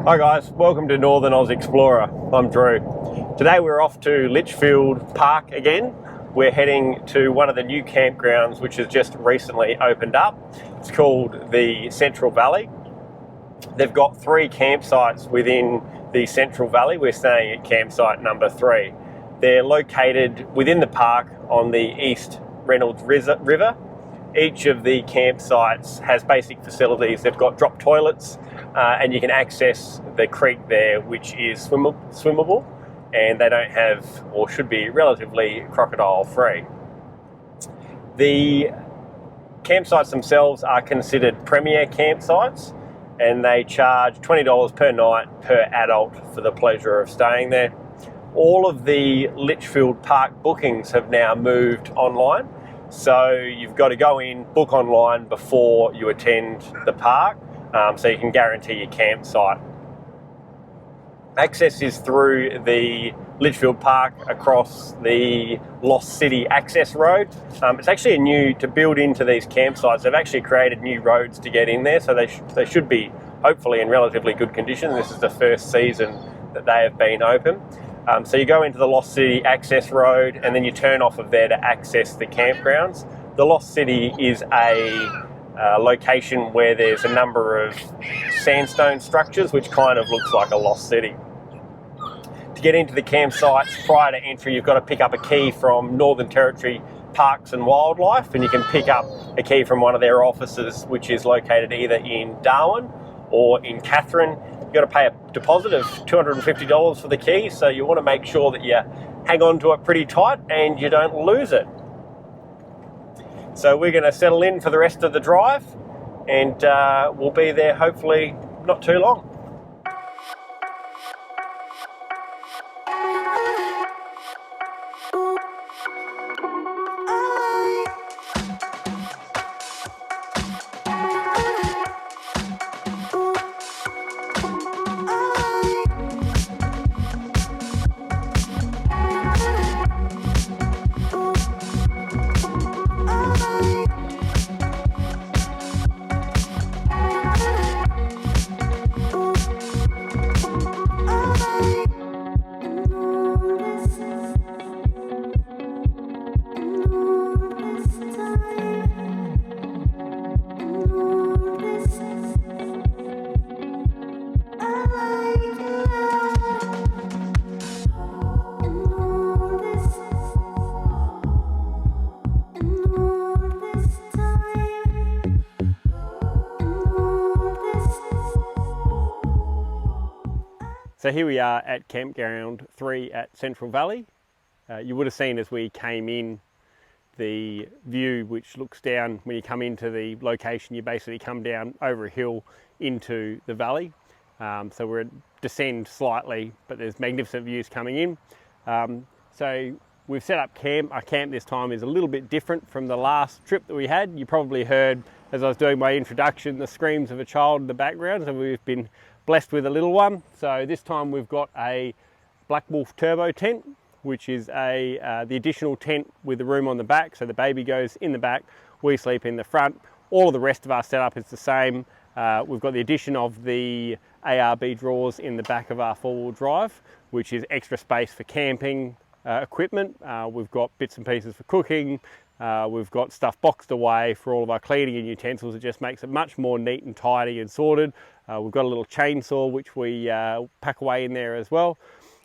Hi guys, welcome to Northern Oz Explorer. I'm Drew. Today we're off to Litchfield Park again. We're heading to one of the new campgrounds which has just recently opened up. It's called the Central Valley. They've got 3 campsites within the Central Valley. We're staying at campsite number 3. They're located within the park on the East Reynolds River. Each of the campsites has basic facilities. They've got drop toilets and you can access the creek there, which is swimmable, and they don't have, or should be, relatively crocodile free. The campsites themselves are considered premier campsites, and they charge $20 per night per adult for the pleasure of staying there. All of the Litchfield Park bookings have now moved online. So you've got to go in, book online before you attend the park, so you can guarantee your campsite. Access is through the Litchfield Park across the Lost City access road. It's actually to build into these campsites. They've actually created new roads to get in there, so they should be hopefully in relatively good condition. This is the first season that they have been open. So you go into the Lost City access road and then you turn off of there to access the campgrounds. The Lost City is a location where there's a number of sandstone structures which kind of looks like a lost city. To get into the campsites prior to entry, you've got to pick up a key from Northern Territory Parks and Wildlife, and you can pick up a key from one of their offices which is located either in Darwin or in Katherine. You've got to pay a deposit of $250 for the key, so you want to make sure that you hang on to it pretty tight and you don't lose it. So we're going to settle in for the rest of the drive, and we'll be there hopefully not too long. So here we are at Campground 3 at Central Valley. You would have seen as we came in the view which looks down. When you come into the location, you basically come down over a hill into the valley. So we're descend slightly, but there's magnificent views coming in. So we've set up camp. Our camp this time is a little bit different from the last trip that we had. You probably heard, as I was doing my introduction, the screams of a child in the background. So we've been blessed with a little one. So this time we've got a Black Wolf turbo tent, which is the additional tent with the room on the back. So the baby goes in the back, we sleep in the front. All of the rest of our setup is the same. We've got the addition of the ARB drawers in the back of our four-wheel drive, which is extra space for camping equipment. We've got bits and pieces for cooking. We've got stuff boxed away for all of our cleaning and utensils. It just makes it much more neat and tidy and sorted. We've got a little chainsaw which we pack away in there as well.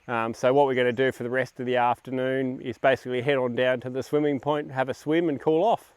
So what we're going to do for the rest of the afternoon is basically head on down to the swimming point, have a swim and cool off.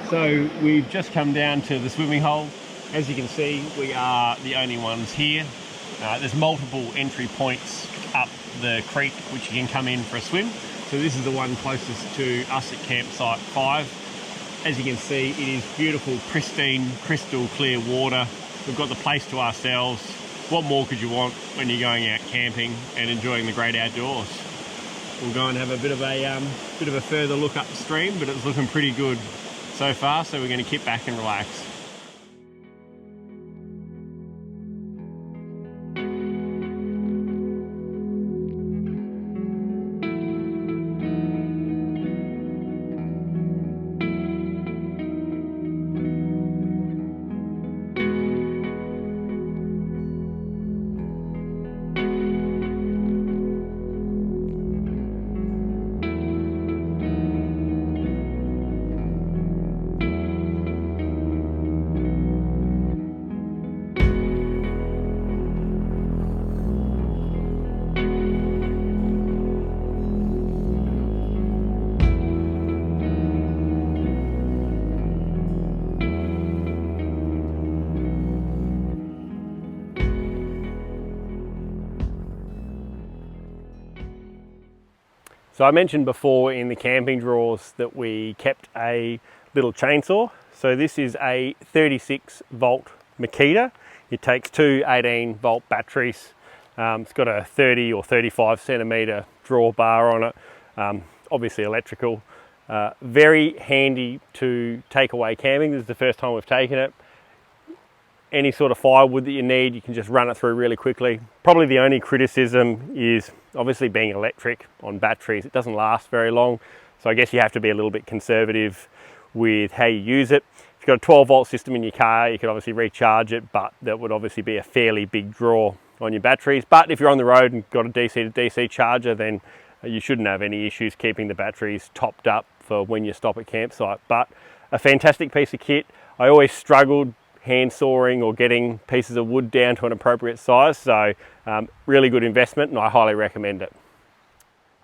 So we've just come down to the swimming hole. As you can see, we are the only ones here. There's multiple entry points up the creek which you can come in for a swim. So this is the one closest to us at campsite 5. As you can see, it is beautiful, pristine, crystal clear water. We've got the place to ourselves. What more could you want when you're going out camping and enjoying the great outdoors? We'll go and have a bit of a further look upstream, but it's looking pretty good so far, so we're going to kick back and relax. So I mentioned before in the camping drawers that we kept a little chainsaw. So this is a 36 volt Makita. It takes two 18 volt batteries. It's got a 30 or 35 centimeter drawbar on it. Obviously electrical. Very handy to take away camping. This is the first time we've taken it. Any sort of firewood that you need, you can just run it through really quickly. Probably the only criticism is obviously being electric on batteries. It doesn't last very long. So I guess you have to be a little bit conservative with how you use it. If you've got a 12 volt system in your car, you could obviously recharge it, but that would obviously be a fairly big draw on your batteries. But if you're on the road and got a DC to DC charger, then you shouldn't have any issues keeping the batteries topped up for when you stop at campsite. But a fantastic piece of kit. I always struggled hand sawing or getting pieces of wood down to an appropriate size, so really good investment and I highly recommend it.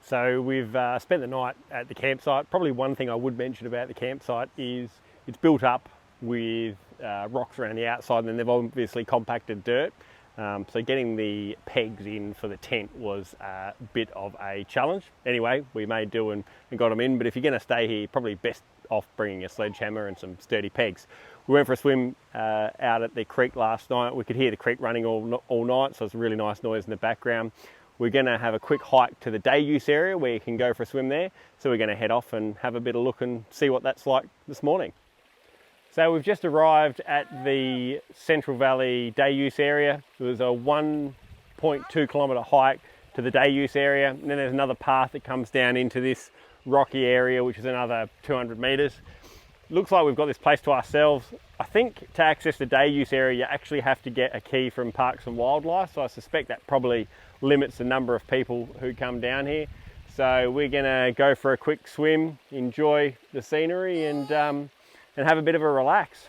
So we've spent the night at the campsite. Probably one thing I would mention about the campsite is it's built up with rocks around the outside, and then they've obviously compacted dirt. So getting the pegs in for the tent was a bit of a challenge. Anyway, we made do and got them in, but if you're going to stay here, probably best off bringing a sledgehammer and some sturdy pegs. We went for a swim out at the creek last night. We could hear the creek running all night, so it's a really nice noise in the background. We're going to have a quick hike to the day use area where you can go for a swim there. So we're going to head off and have a bit of look and see what that's like this morning. So we've just arrived at the Central Valley day use area. It was a 1.2 kilometre hike to the day use area, and then there's another path that comes down into this rocky area, which is another 200 metres. Looks like we've got this place to ourselves. I think to access the day use area, you actually have to get a key from Parks and Wildlife, so I suspect that probably limits the number of people who come down here. So we're gonna go for a quick swim, enjoy the scenery, and have a bit of a relax.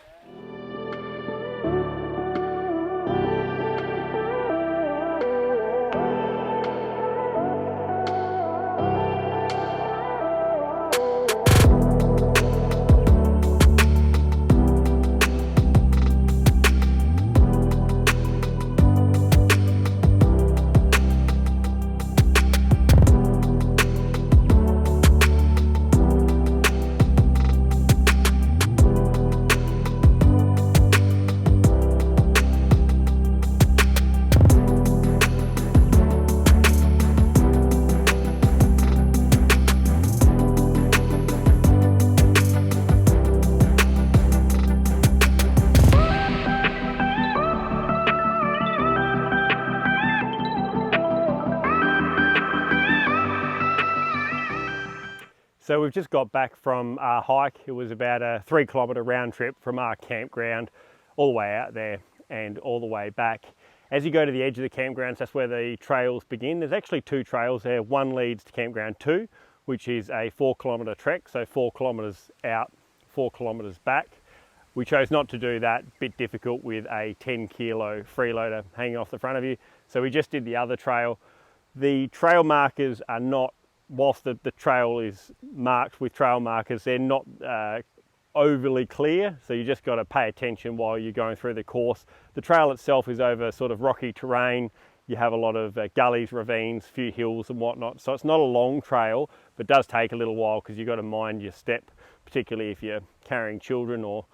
So we've just got back from our hike. It was about a 3 kilometre round trip from our campground all the way out there and all the way back. As you go to the edge of the campgrounds, that's where the trails begin. There's actually two trails there. One leads to campground 2, which is a 4 kilometre trek, so 4 kilometres out, 4 kilometres back. We chose not to do that, bit difficult with a 10 kilo freeloader hanging off the front of you. So we just did the other trail. The trail markers are not, whilst the trail is marked with trail markers, they're not overly clear, so you just got to pay attention while you're going through the course. The trail itself is over sort of rocky terrain. You have a lot of gullies, ravines, a few hills and whatnot, so it's not a long trail, but does take a little while because you've got to mind your step particularly if you're carrying children or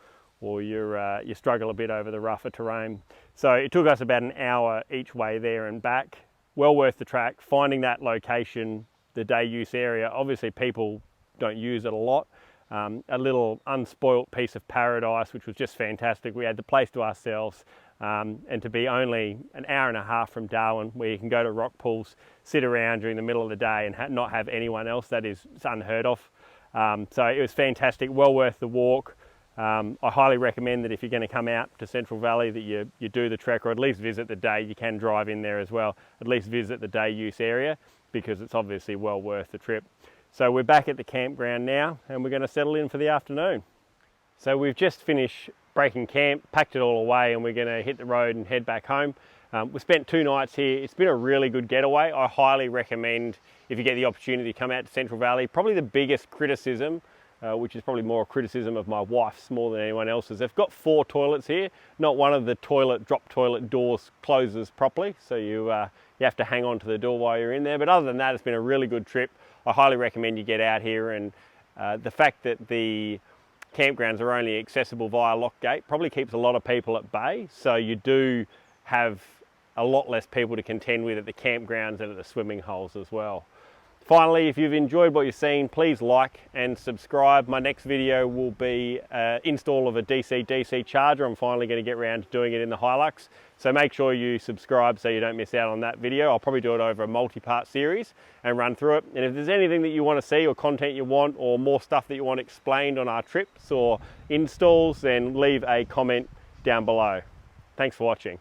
you struggle a bit over the rougher terrain. So it took us about an hour each way there and back. Well worth the track. Finding that location, the day use area, obviously people don't use it a lot. A little unspoilt piece of paradise, which was just fantastic. We had the place to ourselves, and to be only an hour and a half from Darwin, where you can go to rock pools, sit around during the middle of the day and not have anyone else, it's unheard of. So it was fantastic, well worth the walk. I highly recommend that if you're going to come out to Central Valley that you do the trek, or at least visit the day. You can drive in there as well, at least visit the day use area, because it's obviously well worth the trip. So we're back at the campground now and we're going to settle in for the afternoon. So we've just finished breaking camp, packed it all away, and we're going to hit the road and head back home. We spent 2 nights here. It's been a really good getaway. I highly recommend, if you get the opportunity to come out to Central Valley. Probably the biggest criticism, which is probably more a criticism of my wife's more than anyone else's, they've got 4 toilets here. Not one of the drop toilet doors closes properly, so you have to hang on to the door while you're in there. But other than that, it's been a really good trip. I highly recommend you get out here, and the fact that the campgrounds are only accessible via lock gate probably keeps a lot of people at bay, so you do have a lot less people to contend with at the campgrounds and at the swimming holes as well. Finally, if you've enjoyed what you've seen, please like and subscribe. My next video will be install of a DC-DC charger. I'm finally going to get around to doing it in the Hilux. So make sure you subscribe so you don't miss out on that video. I'll probably do it over a multi-part series and run through it. And if there's anything that you want to see or content you want, or more stuff that you want explained on our trips or installs, then leave a comment down below. Thanks for watching.